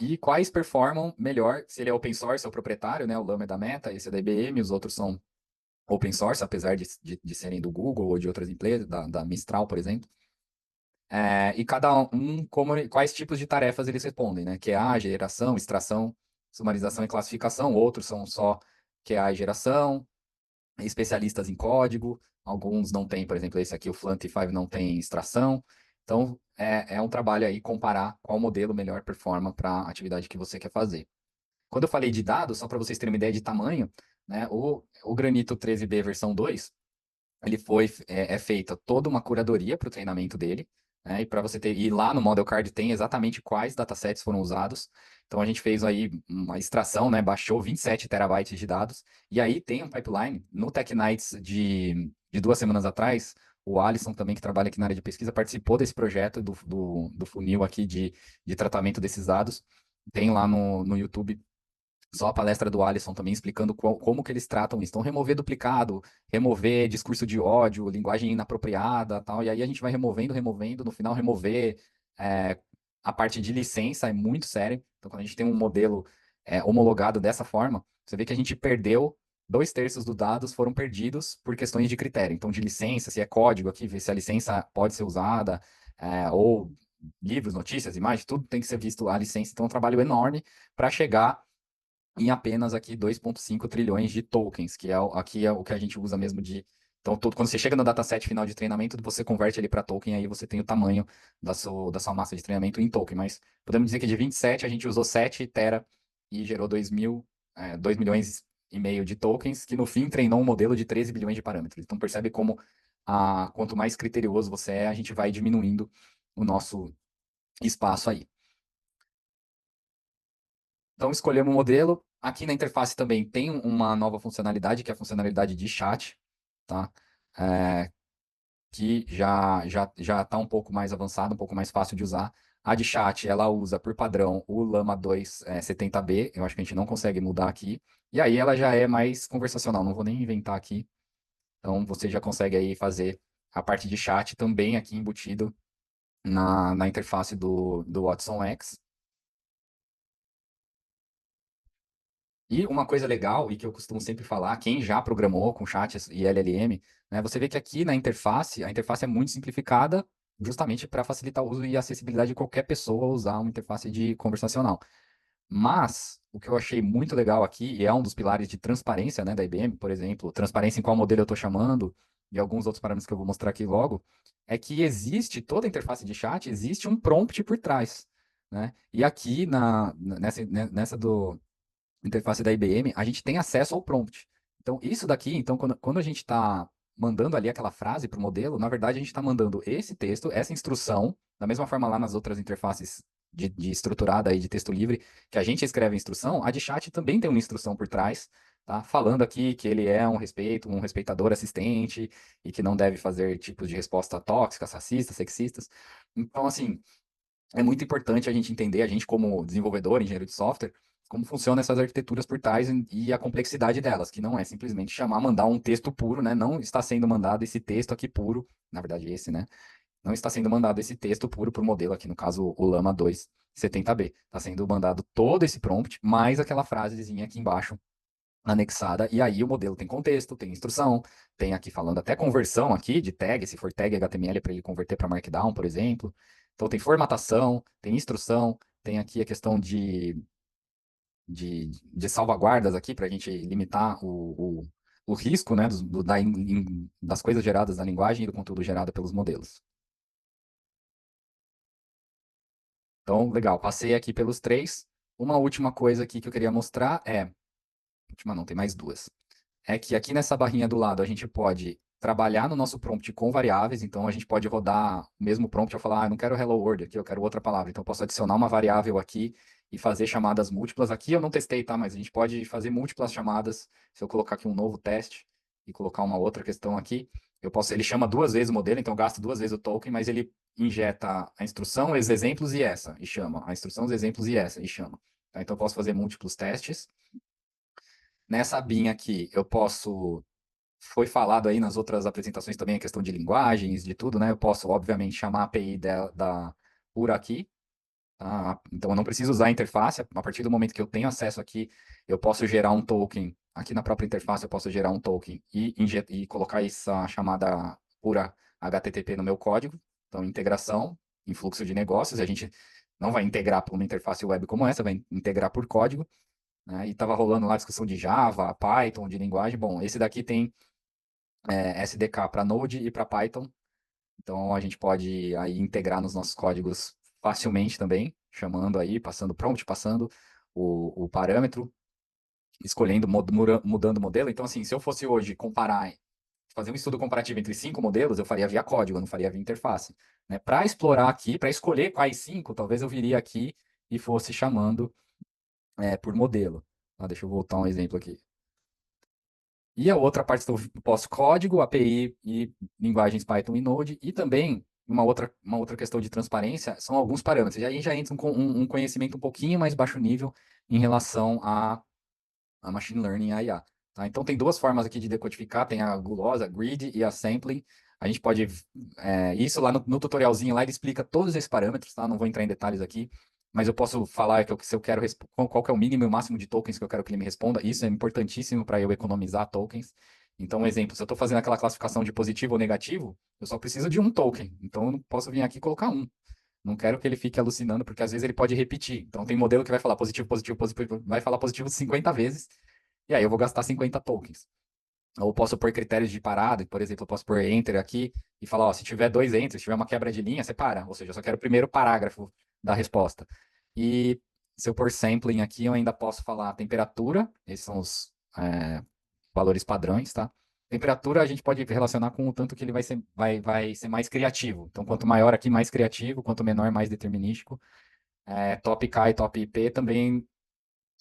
e quais performam melhor, se ele é open source, é o proprietário, né, o Llama é da Meta, esse é da IBM, os outros são open source, apesar de serem do Google ou de outras empresas, da Mistral, por exemplo. E cada quais tipos de tarefas eles respondem, né? QA, geração, extração, sumarização e classificação. Outros são só QA e geração, especialistas em código. Alguns não têm, por exemplo, esse aqui, o Fluent 5, não tem extração. Então, é um trabalho aí comparar qual modelo melhor performa para a atividade que você quer fazer. Quando eu falei de dados, só para vocês terem uma ideia de tamanho, né? O Granito 13B versão 2 é feita toda uma curadoria para o treinamento dele, né? E para você ter, e lá no Model Card tem exatamente quais datasets foram usados. Então a gente fez aí uma extração, né? Baixou 27 terabytes de dados, e aí tem um pipeline. No Tech Nights de 2 semanas atrás, o Alisson também, que trabalha aqui na área de pesquisa, participou desse projeto do funil aqui de tratamento desses dados. Tem lá no YouTube só a palestra do Alisson também explicando como que eles tratam isso. Então, remover duplicado, remover discurso de ódio, linguagem inapropriada, tal. E aí a gente vai removendo, no final remover é, a parte de licença é muito sério. Então, quando a gente tem um modelo homologado dessa forma, você vê que a gente perdeu 2/3 dos dados foram perdidos por questões de critério. Então, de licença, se é código aqui, ver se a licença pode ser usada, ou livros, notícias, imagens, tudo tem que ser visto a licença. Então, é um trabalho enorme para chegar em apenas aqui 2,5 trilhões de tokens, que aqui é o que a gente usa mesmo de. Então, quando você chega no dataset final de treinamento, você converte ele para token, aí você tem o tamanho da sua massa de treinamento em token. Mas podemos dizer que de 27 a gente usou 7 tera e gerou 2 milhões e meio de tokens, que no fim treinou um modelo de 13 bilhões de parâmetros. Então percebe como quanto mais criterioso você é, a gente vai diminuindo o nosso espaço aí. Então, escolhemos o modelo. Aqui na interface também tem uma nova funcionalidade, que é a funcionalidade de chat, tá? É, que já está um pouco mais avançada, um pouco mais fácil de usar. A de chat, ela usa por padrão o Llama 2 70B, eu acho que a gente não consegue mudar aqui. E aí ela já é mais conversacional, não vou nem inventar aqui. Então você já consegue aí fazer a parte de chat também aqui embutido na interface do Watson X. E uma coisa legal, e que eu costumo sempre falar, quem já programou com chat e LLM, né, você vê que aqui na interface, a interface é muito simplificada, justamente para facilitar o uso e a acessibilidade de qualquer pessoa usar uma interface de conversacional. Mas, o que eu achei muito legal aqui, e é um dos pilares de transparência, né, da IBM, por exemplo, transparência em qual modelo eu estou chamando, e alguns outros parâmetros que eu vou mostrar aqui logo, é que existe, toda a interface de chat, existe um prompt por trás, né? E aqui, nessa interface da IBM, a gente tem acesso ao prompt. Então, isso daqui, então, quando a gente está mandando ali aquela frase para o modelo, na verdade, a gente está mandando esse texto, essa instrução, da mesma forma lá nas outras interfaces de estruturada e de texto livre, que a gente escreve a instrução, a de chat também tem uma instrução por trás, tá? Falando aqui que ele é um respeitador assistente, e que não deve fazer tipos de resposta tóxicas, racistas, sexistas. Então, assim, é muito importante a gente entender, a gente como desenvolvedor, engenheiro de software, como funcionam essas arquiteturas por trás e a complexidade delas, que não é simplesmente chamar, mandar um texto puro, né? Não está sendo mandado esse texto aqui puro, na verdade esse, né? Não está sendo mandado esse texto puro para o modelo, aqui no caso o Llama 2 70B. Está sendo mandado todo esse prompt, mais aquela frasezinha aqui embaixo, anexada, e aí o modelo tem contexto, tem instrução, tem aqui falando até conversão aqui de tag, se for tag HTML para ele converter para Markdown, por exemplo. Então tem formatação, tem instrução, tem aqui a questão de salvaguardas aqui para a gente limitar o risco, né, das coisas geradas na linguagem e do conteúdo gerado pelos modelos. Então, legal, passei aqui pelos três. Uma última coisa aqui que eu queria mostrar última não, tem mais duas. É que aqui nessa barrinha do lado a gente pode trabalhar no nosso prompt com variáveis, então a gente pode rodar o mesmo prompt, eu falar, eu não quero hello world aqui, eu quero outra palavra, então eu posso adicionar uma variável aqui e fazer chamadas múltiplas. Aqui eu não testei, tá? Mas a gente pode fazer múltiplas chamadas. Se eu colocar aqui um novo teste e colocar uma outra questão aqui, ele chama duas vezes o modelo, então eu gasto duas vezes o token, mas ele injeta a instrução, os exemplos e essa, e chama. A instrução, os exemplos e essa, e chama. Tá? Então eu posso fazer múltiplos testes. Nessa abinha aqui, eu posso. Foi falado aí nas outras apresentações também a questão de linguagens, de tudo, né? Eu posso, obviamente, chamar a API da Pura aqui, tá? Então eu não preciso usar a interface. A partir do momento que eu tenho acesso aqui, eu posso gerar um token. Aqui na própria interface, eu posso gerar um token e colocar essa chamada Pura HTTP no meu código. Então, integração em fluxo de negócios. A gente não vai integrar por uma interface web como essa, vai integrar por código, né? E estava rolando lá a discussão de Java, Python, de linguagem. Bom, esse daqui tem SDK para Node e para Python. Então a gente pode aí integrar nos nossos códigos facilmente também, chamando aí, passando prompt, passando o parâmetro, escolhendo, mudando o modelo. Então, assim, se eu fosse hoje comparar, fazer um estudo comparativo entre cinco modelos, eu faria via código, eu não faria via interface. Né? Para explorar aqui, para escolher quais cinco, talvez eu viria aqui e fosse chamando por modelo. Tá? Deixa eu voltar um exemplo aqui. E a outra parte do pós-código, API e linguagens Python e Node, e também uma outra questão de transparência são alguns parâmetros. E aí já entra um conhecimento um pouquinho mais baixo nível em relação a Machine Learning e a IA. Tá? Então tem duas formas aqui de decodificar, tem a gulosa, grid e a sampling. A gente pode, isso lá no tutorialzinho lá ele explica todos esses parâmetros, tá? Não vou entrar em detalhes aqui, mas eu posso falar que se eu quero qual que é o mínimo e o máximo de tokens que eu quero que ele me responda. Isso é importantíssimo para eu economizar tokens. Então, um exemplo, se eu estou fazendo aquela classificação de positivo ou negativo, eu só preciso de um token. Então, eu não posso vir aqui e colocar um. Não quero que ele fique alucinando, porque às vezes ele pode repetir. Então, tem modelo que vai falar positivo, positivo, positivo, vai falar positivo 50 vezes, e aí eu vou gastar 50 tokens. Ou posso pôr critérios de parada, por exemplo, eu posso pôr enter aqui e falar, ó, se tiver dois enter, se tiver uma quebra de linha, você para. Ou seja, eu só quero o primeiro parágrafo da resposta. E se eu pôr sampling aqui, eu ainda posso falar a temperatura, esses são os valores padrões, tá? Temperatura a gente pode relacionar com o tanto que ele vai ser mais criativo. Então, quanto maior aqui, mais criativo, quanto menor, mais determinístico. Top K e top IP também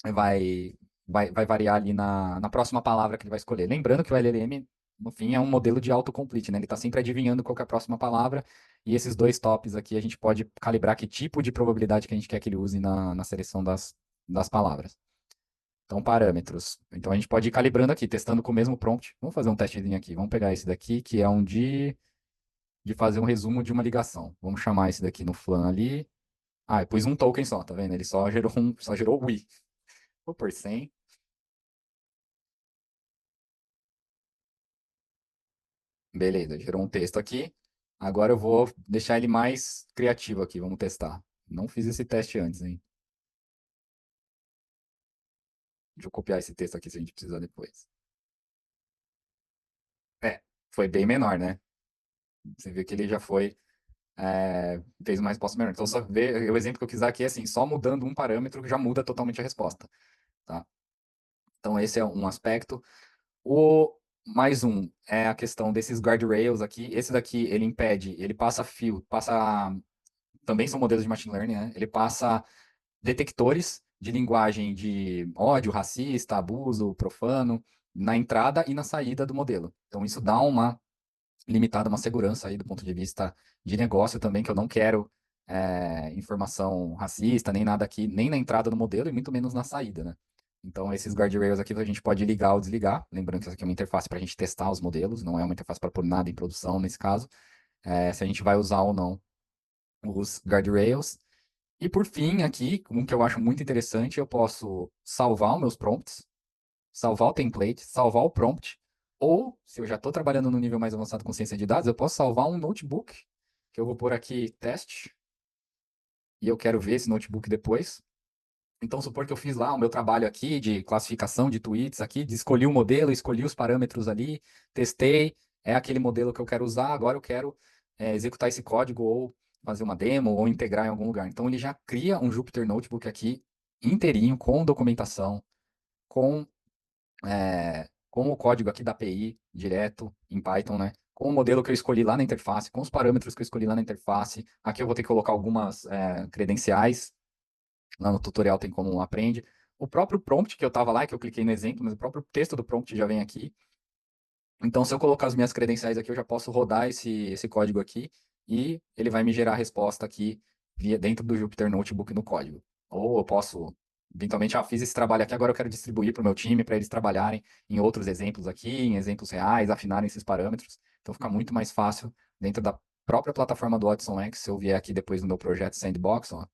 vai, vai variar ali na próxima palavra que ele vai escolher. Lembrando que o LLM, no fim, é um modelo de autocomplete, né? Ele está sempre adivinhando qual que é a próxima palavra, e esses dois tops aqui a gente pode calibrar que tipo de probabilidade que a gente quer que ele use na seleção das palavras. Então, parâmetros. Então, a gente pode ir calibrando aqui, testando com o mesmo prompt. Vamos fazer um testezinho aqui. Vamos pegar esse daqui, que é um de fazer um resumo de uma ligação. Vamos chamar esse daqui no flan ali. Ah, eu pus um token só, tá vendo? Ele só gerou we. Vou por 100. Beleza, gerou um texto aqui. Agora eu vou deixar ele mais criativo aqui. Vamos testar. Não fiz esse teste antes, hein? Deixa eu copiar esse texto aqui se a gente precisar depois. É, foi bem menor, né? Você vê que ele já foi, fez uma resposta menor. Então, só ver, o exemplo que eu quis dar aqui é assim, só mudando um parâmetro já muda totalmente a resposta, tá? Então, esse é um aspecto. O mais um é a questão desses guardrails aqui. Esse daqui, ele impede, ele passa fio, passa, também são modelos de machine learning, né? Ele passa detectores de linguagem de ódio, racista, abuso, profano, na entrada e na saída do modelo. Então, isso dá uma limitada, uma segurança aí do ponto de vista de negócio também, que eu não quero informação racista, nem nada aqui, nem na entrada do modelo e muito menos na saída, né? Então, esses guardrails aqui a gente pode ligar ou desligar. Lembrando que isso aqui é uma interface para a gente testar os modelos, não é uma interface para pôr nada em produção nesse caso. Se a gente vai usar ou não os guardrails. E por fim, aqui, um que eu acho muito interessante, eu posso salvar os meus prompts, salvar o template, salvar o prompt, ou, se eu já estou trabalhando no nível mais avançado com ciência de dados, eu posso salvar um notebook, que eu vou pôr aqui teste, e eu quero ver esse notebook depois. Então, supor que eu fiz lá o meu trabalho aqui de classificação de tweets aqui, de escolhi o modelo, escolhi os parâmetros ali, testei, é aquele modelo que eu quero usar, agora eu quero executar esse código ou fazer uma demo ou integrar em algum lugar. Então, ele já cria um Jupyter Notebook aqui inteirinho, com documentação, com com o código aqui da API, direto em Python, né? Com o modelo que eu escolhi lá na interface, com os parâmetros que eu escolhi lá na interface. Aqui eu vou ter que colocar algumas credenciais. Lá no tutorial tem como aprende. O próprio prompt que eu estava lá, que eu cliquei no exemplo, mas o próprio texto do prompt já vem aqui. Então, se eu colocar as minhas credenciais aqui, eu já posso rodar esse código aqui e ele vai me gerar a resposta aqui dentro do Jupyter Notebook no código. Ou eu posso, eventualmente, fiz esse trabalho aqui, agora eu quero distribuir para o meu time, para eles trabalharem em outros exemplos aqui, em exemplos reais, afinarem esses parâmetros. Então, fica muito mais fácil dentro da própria plataforma do Watson X. Se eu vier aqui depois no meu projeto Sandbox, ó,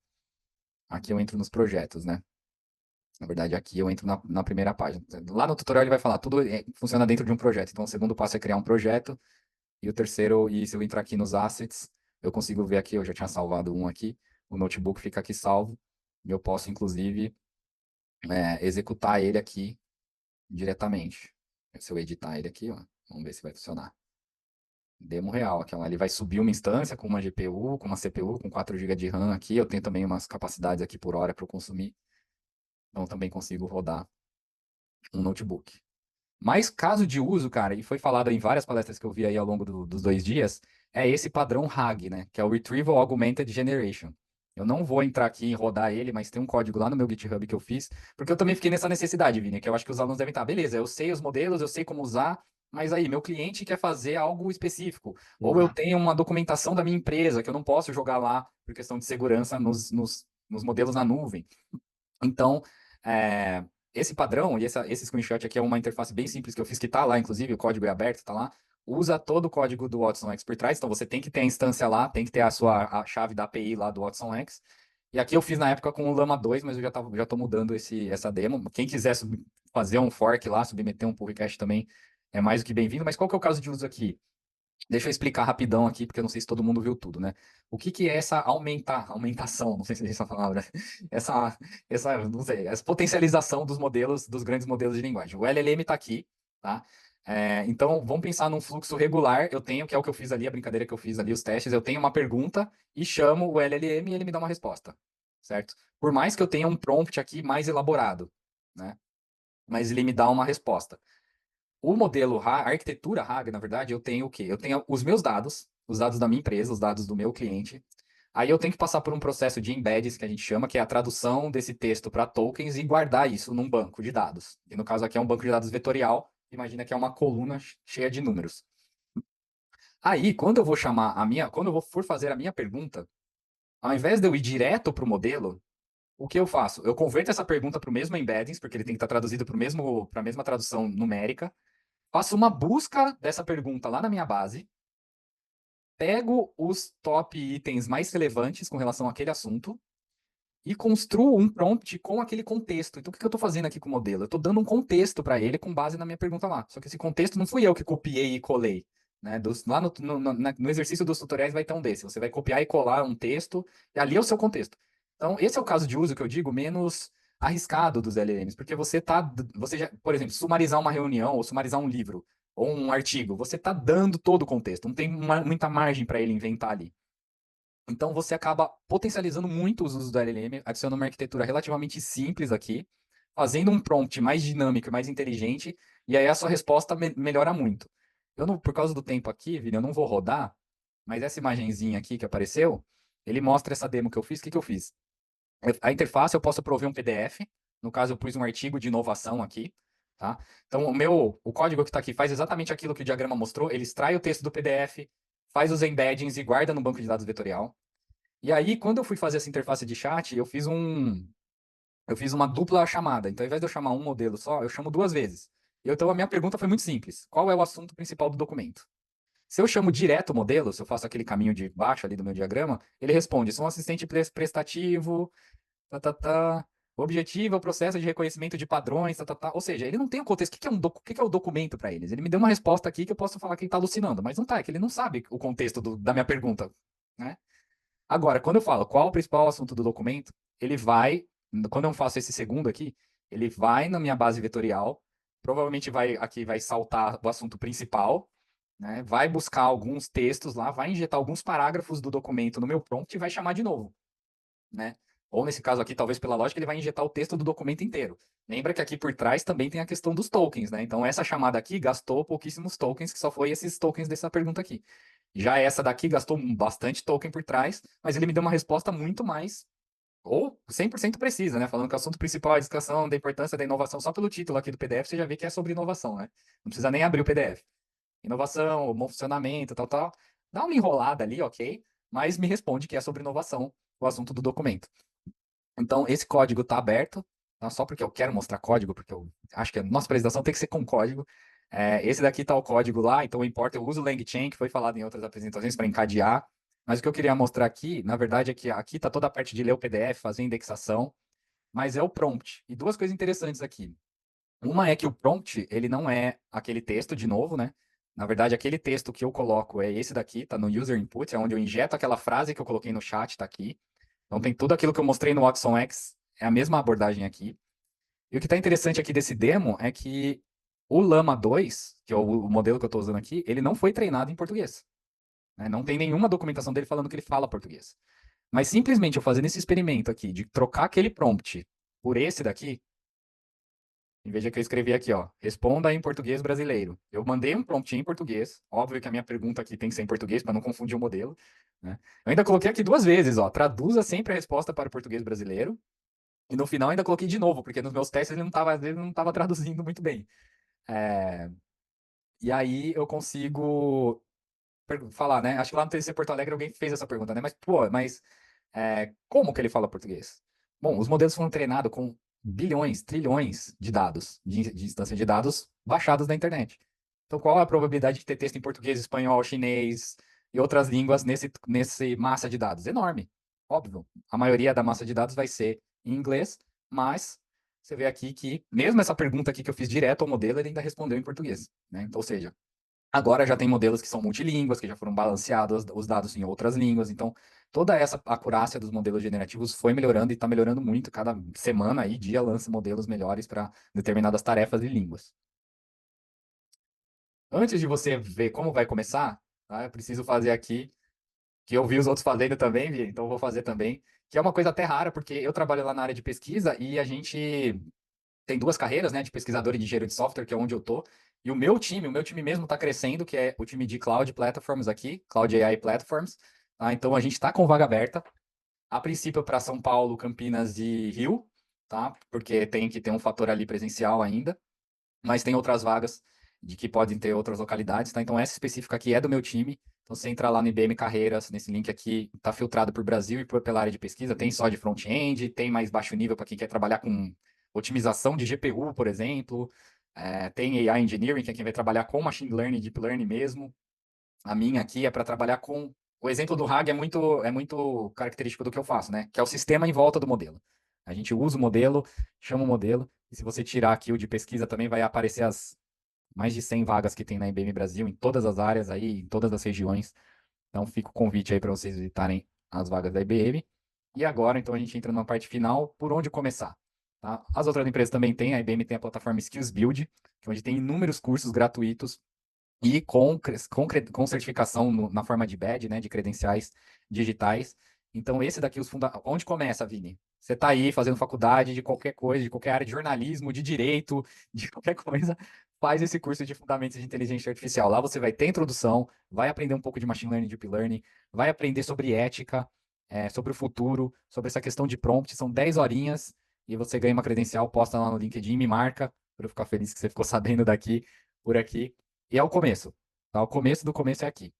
aqui eu entro nos projetos, né? Na verdade, aqui eu entro na primeira página. Lá no tutorial ele vai falar, tudo funciona dentro de um projeto. Então, o segundo passo é criar um projeto. E o terceiro, e se eu entrar aqui nos assets, eu consigo ver aqui, eu já tinha salvado um aqui. O notebook fica aqui salvo. E eu posso, inclusive, executar ele aqui diretamente. Se eu editar ele aqui, ó, vamos ver se vai funcionar. Demo real, aquela ali vai subir uma instância com uma GPU, com uma CPU, com 4 GB de RAM aqui. Eu tenho também umas capacidades aqui por hora para eu consumir. Então, também consigo rodar um notebook. Mas caso de uso, cara, e foi falado em várias palestras que eu vi aí ao longo dos 2 dias, é esse padrão RAG, né? Que é o Retrieval Augmented Generation. Eu não vou entrar aqui e rodar ele, mas tem um código lá no meu GitHub que eu fiz, porque eu também fiquei nessa necessidade, Vini, que eu acho que os alunos devem estar, beleza, eu sei os modelos, eu sei como usar, mas aí, meu cliente quer fazer algo específico, ou eu
Exato.
tenho uma documentação da minha empresa que eu não posso jogar lá por questão de segurança nos modelos na nuvem. Então, é, esse padrão, e esse screenshot aqui é uma interface bem simples que eu fiz, que está lá, inclusive, o código é aberto, está lá. Usa todo o código do Watson X por trás, então você tem que ter a instância lá, tem que ter a chave da API lá do Watson X. E aqui eu fiz na época com o Llama 2, mas eu já estou mudando essa demo. Quem quiser fazer um fork lá, submeter um pull request também, é mais do que bem-vindo. Mas qual que é o caso de uso aqui? Deixa eu explicar rapidão aqui, porque eu não sei se todo mundo viu tudo, né? O que que é essa aumentação, não sei se é essa palavra, essa, não sei, essa potencialização dos modelos, dos grandes modelos de linguagem. O LLM está aqui, tá? Então, vamos pensar num fluxo regular, eu tenho, que é o que eu fiz ali, a brincadeira que eu fiz ali, os testes, eu tenho uma pergunta e chamo o LLM e ele me dá uma resposta, certo? Por mais que eu tenha um prompt aqui mais elaborado, né? Mas ele me dá uma resposta. O modelo RAG, a arquitetura RAG, na verdade, eu tenho o quê? Eu tenho os meus dados, os dados da minha empresa, os dados do meu cliente. Aí eu tenho que passar por um processo de embeddings, que a gente chama, que é a tradução desse texto para tokens e guardar isso num banco de dados. E no caso aqui é um banco de dados vetorial, imagina que é uma coluna cheia de números. Aí, quando eu vou chamar quando eu for fazer a minha pergunta, ao invés de eu ir direto para o modelo, o que eu faço? Eu converto essa pergunta para o mesmo embeddings, porque ele tem que estar traduzido para a mesma tradução numérica, faço uma busca dessa pergunta lá na minha base, pego os top itens mais relevantes com relação àquele assunto e construo um prompt com aquele contexto. Então, o que eu estou fazendo aqui com o modelo? Eu estou dando um contexto para ele com base na minha pergunta lá. Só que esse contexto não fui eu que copiei e colei. Né? Lá no exercício dos tutoriais vai ter um desse. Você vai copiar e colar um texto, e ali é o seu contexto. Então, esse é o caso de uso que eu digo menos arriscado dos LLMs, porque você já, por exemplo, sumarizar uma reunião, ou sumarizar um livro, ou um artigo, você está dando todo o contexto, não tem muita margem para ele inventar ali. Então você acaba potencializando muito os usos do LLM, adicionando uma arquitetura relativamente simples aqui, fazendo um prompt mais dinâmico e mais inteligente, e aí a sua resposta melhora muito. Eu não, por causa do tempo aqui, Vini, eu não vou rodar, mas essa imagenzinha aqui que apareceu, ele mostra essa demo que eu fiz. O que que eu fiz? A interface eu posso prover um PDF, no caso eu pus um artigo de inovação aqui, tá? Então o código que está aqui faz exatamente aquilo que o diagrama mostrou, ele extrai o texto do PDF, faz os embeddings e guarda no banco de dados vetorial. E aí, quando eu fui fazer essa interface de chat, eu fiz uma dupla chamada. Então, ao invés de eu chamar um modelo só, eu chamo duas vezes. Então, a minha pergunta foi muito simples. Qual é o assunto principal do documento? Se eu chamo direto o modelo, se eu faço aquele caminho de baixo ali do meu diagrama, ele responde, sou um assistente prestativo, tá, tá, tá. O objetivo é o processo de reconhecimento de padrões, tá, tá, tá. Ou seja, ele não tem o contexto. O que é o que é o documento para eles? Ele me deu uma resposta aqui que eu posso falar que ele está alucinando, mas não tá, é que ele não sabe o contexto da minha pergunta, né? Agora, quando eu falo qual o principal assunto do documento, ele vai, quando eu faço esse segundo aqui, ele vai na minha base vetorial, provavelmente vai saltar o assunto principal, né? Vai buscar alguns textos lá, vai injetar alguns parágrafos do documento no meu prompt e vai chamar de novo, né? Ou nesse caso aqui, talvez pela lógica, ele vai injetar o texto do documento inteiro. Lembra que aqui por trás também tem a questão dos tokens, né? Então essa chamada aqui gastou pouquíssimos tokens, que só foi esses tokens dessa pergunta aqui. Já essa daqui gastou bastante token por trás, mas ele me deu uma resposta muito mais, ou 100% precisa, né? Falando que o assunto principal é a discussão da importância da inovação, só pelo título aqui do PDF você já vê que é sobre inovação, né? Não precisa nem abrir o PDF. Inovação, bom funcionamento, tal, tal. Dá uma enrolada ali, ok, mas me responde que é sobre inovação o assunto do documento. Então, esse código está aberto, tá? Só porque eu quero mostrar código, porque eu acho que a nossa apresentação tem que ser com código. Esse daqui está o código lá, então importa, eu uso o LangChain, que foi falado em outras apresentações, para encadear. Mas o que eu queria mostrar aqui, na verdade, é que aqui está toda a parte de ler o PDF, fazer indexação, mas é o prompt. E duas coisas interessantes aqui. Uma é que o prompt, ele não é aquele texto, de novo, né? Na verdade, aquele texto que eu coloco é esse daqui, tá no user input, é onde eu injeto aquela frase que eu coloquei no chat, tá aqui. Então tem tudo aquilo que eu mostrei no Watson X, é a mesma abordagem aqui. E o que está interessante aqui desse demo é que o Llama 2, que é o modelo que eu estou usando aqui, ele não foi treinado em português, né? Não tem nenhuma documentação dele falando que ele fala português. Mas simplesmente eu fazendo esse experimento aqui de trocar aquele prompt por esse daqui, e veja que eu escrevi aqui, ó, responda em português brasileiro. Eu mandei um prompt em português, óbvio que a minha pergunta aqui tem que ser em português para não confundir o modelo, né? Eu ainda coloquei aqui duas vezes, ó, traduza sempre a resposta para o português brasileiro. E no final ainda coloquei de novo, porque nos meus testes às vezes não estava traduzindo muito bem. É, E aí eu consigo falar, né? Acho que lá no TCC Porto Alegre alguém fez essa pergunta, né? Mas, pô, como que ele fala português? Bom, os modelos foram treinados com bilhões, trilhões de dados, de instância de dados baixados da internet. Então, qual é a probabilidade de ter texto em português, espanhol, chinês e outras línguas nesse massa de dados? Enorme, óbvio. A maioria da massa de dados vai ser em inglês, mas você vê aqui que, mesmo essa pergunta aqui que eu fiz direto ao modelo, ele ainda respondeu em português, né? Então, ou seja, agora já tem modelos que são multilínguas, que já foram balanceados os dados em outras línguas. Então, toda essa acurácia dos modelos generativos foi melhorando e está melhorando muito. Cada semana aí, dia, lança modelos melhores para determinadas tarefas e línguas. Antes de você ver como vai começar, tá, eu preciso fazer aqui, que eu vi os outros fazendo também, Vi, então eu vou fazer também, que é uma coisa até rara, porque eu trabalho lá na área de pesquisa e a gente tem duas carreiras, né, de pesquisador e de engenheiro de software, que é onde eu tô. E o meu time mesmo está crescendo, que é o time de Cloud Platforms aqui, Cloud AI Platforms. tá? Então a gente está com vaga aberta, a princípio para São Paulo, Campinas e Rio, tá? Porque tem que ter um fator ali presencial ainda, mas tem outras vagas de que podem ter outras localidades, tá? Então essa específica aqui é do meu time. Então você entra lá no IBM Carreiras, nesse link aqui, tá filtrado por Brasil e pela área de pesquisa, tem só de front-end, tem mais baixo nível para quem quer trabalhar com otimização de GPU, por exemplo. Tem AI Engineering, que é quem vai trabalhar com Machine Learning, Deep Learning mesmo. A minha aqui é para trabalhar com. O exemplo do RAG é muito característico do que eu faço, né? Que é o sistema em volta do modelo. A gente usa o modelo, chama o modelo, e se você tirar aqui o de pesquisa, também vai aparecer as mais de 100 vagas que tem na IBM Brasil, em todas as áreas aí, em todas as regiões. Então fica o convite aí para vocês visitarem as vagas da IBM. E agora, então, a gente entra na parte final, por onde começar. Tá? As outras empresas também têm, a IBM tem a plataforma Skills Build, que é onde tem inúmeros cursos gratuitos e com certificação na forma de badge, né, de credenciais digitais. Então, esse daqui, onde começa, Vini? Você está aí fazendo faculdade de qualquer coisa, de qualquer área de jornalismo, de direito, de qualquer coisa, faz esse curso de Fundamentos de Inteligência Artificial. Lá você vai ter introdução, vai aprender um pouco de Machine Learning, Deep Learning, vai aprender sobre ética, sobre o futuro, sobre essa questão de prompt. São 10 horinhas e você ganha uma credencial, posta lá no LinkedIn, me marca, para eu ficar feliz que você ficou sabendo daqui, por aqui. E é o começo, tá? O começo do começo é aqui.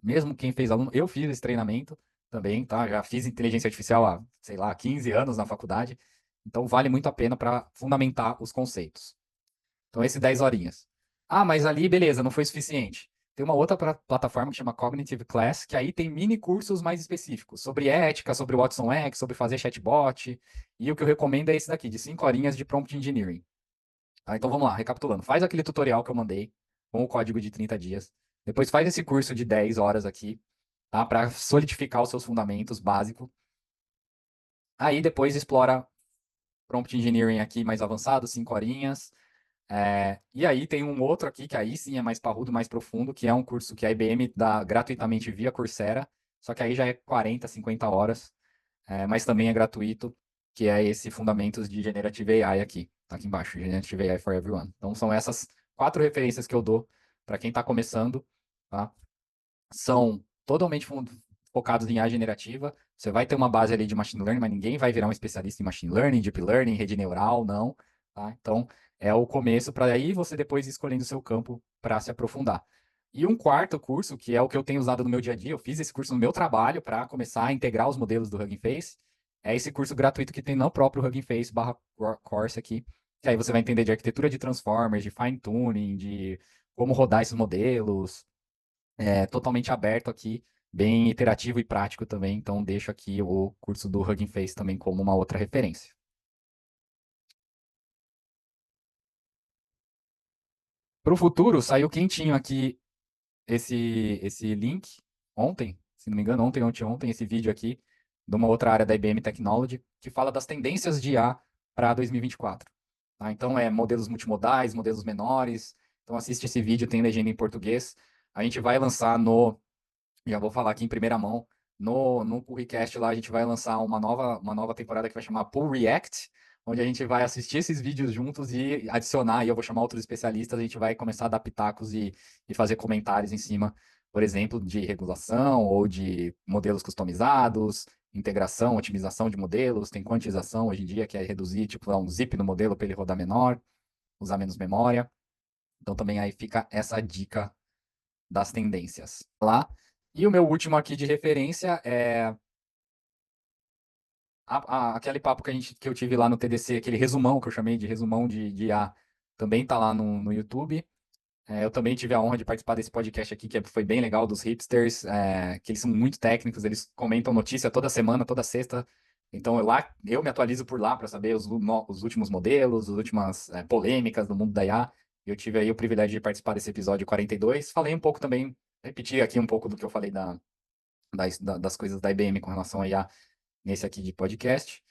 Mesmo quem fez aluno, eu fiz esse treinamento também, tá? Já fiz inteligência artificial há, sei lá, 15 anos na faculdade. Então vale muito a pena para fundamentar os conceitos. Então esse 10 horinhas. Ah, mas ali, beleza, não foi suficiente. Tem uma outra plataforma que chama Cognitive Class, que aí tem mini cursos mais específicos sobre ética, sobre o Watson X, sobre fazer chatbot. E o que eu recomendo é esse daqui, de 5 horinhas de Prompt Engineering. Tá, então vamos lá, recapitulando. Faz aquele tutorial que eu mandei com o código de 30 dias. Depois faz esse curso de 10 horas aqui, tá? Para solidificar os seus fundamentos básicos. Aí depois explora Prompt Engineering aqui mais avançado, 5 horinhas. E aí tem um outro aqui, que aí sim é mais parrudo, mais profundo, que é um curso que a IBM dá gratuitamente via Coursera, só que aí já é 40, 50 horas, mas também é gratuito, que é esse Fundamentos de Generative AI aqui, tá aqui embaixo, Generative AI for Everyone. Então são essas 4 referências que eu dou para quem está começando, tá? São totalmente focados em IA generativa. Você vai ter uma base ali de machine learning, mas ninguém vai virar um especialista em machine learning, deep learning, rede neural, não, tá? Então é o começo para aí você depois ir escolhendo o seu campo para se aprofundar. E um quarto curso, que é o que eu tenho usado no meu dia a dia, eu fiz esse curso no meu trabalho para começar a integrar os modelos do Hugging Face. É esse curso gratuito que tem no próprio Hugging Face /course aqui, que aí você vai entender de arquitetura de transformers, de fine tuning, de como rodar esses modelos. É totalmente aberto aqui, bem iterativo e prático também. Então deixo aqui o curso do Hugging Face também como uma outra referência. Para o futuro, saiu quentinho aqui esse link ontem, se não me engano, ontem, esse vídeo aqui, de uma outra área da IBM Technology, que fala das tendências de IA para 2024. Tá? Então, modelos multimodais, modelos menores. Então, assiste esse vídeo, tem legenda em português. A gente vai lançar já vou falar aqui em primeira mão, no Purricast lá, a gente vai lançar uma nova temporada que vai chamar Pull React, onde a gente vai assistir esses vídeos juntos e adicionar, e eu vou chamar outros especialistas, a gente vai começar a dar pitacos e fazer comentários em cima, por exemplo, de regulação ou de modelos customizados, integração, otimização de modelos, tem quantização hoje em dia, que é reduzir, tipo, dar um zip no modelo para ele rodar menor, usar menos memória. Então também aí fica essa dica das tendências lá. E o meu último aqui de referência é aquele papo que eu tive lá no TDC, aquele resumão que eu chamei de resumão de IA, também tá lá no YouTube. Eu também tive a honra de participar desse podcast aqui, que foi bem legal, dos hipsters, que eles são muito técnicos, eles comentam notícia toda semana, toda sexta. Então eu me atualizo por lá para saber os últimos modelos, as últimas polêmicas do mundo da IA. Eu tive aí o privilégio de participar desse episódio 42. Falei um pouco também, repeti aqui um pouco do que eu falei das coisas da IBM com relação a IA nesse aqui de podcast.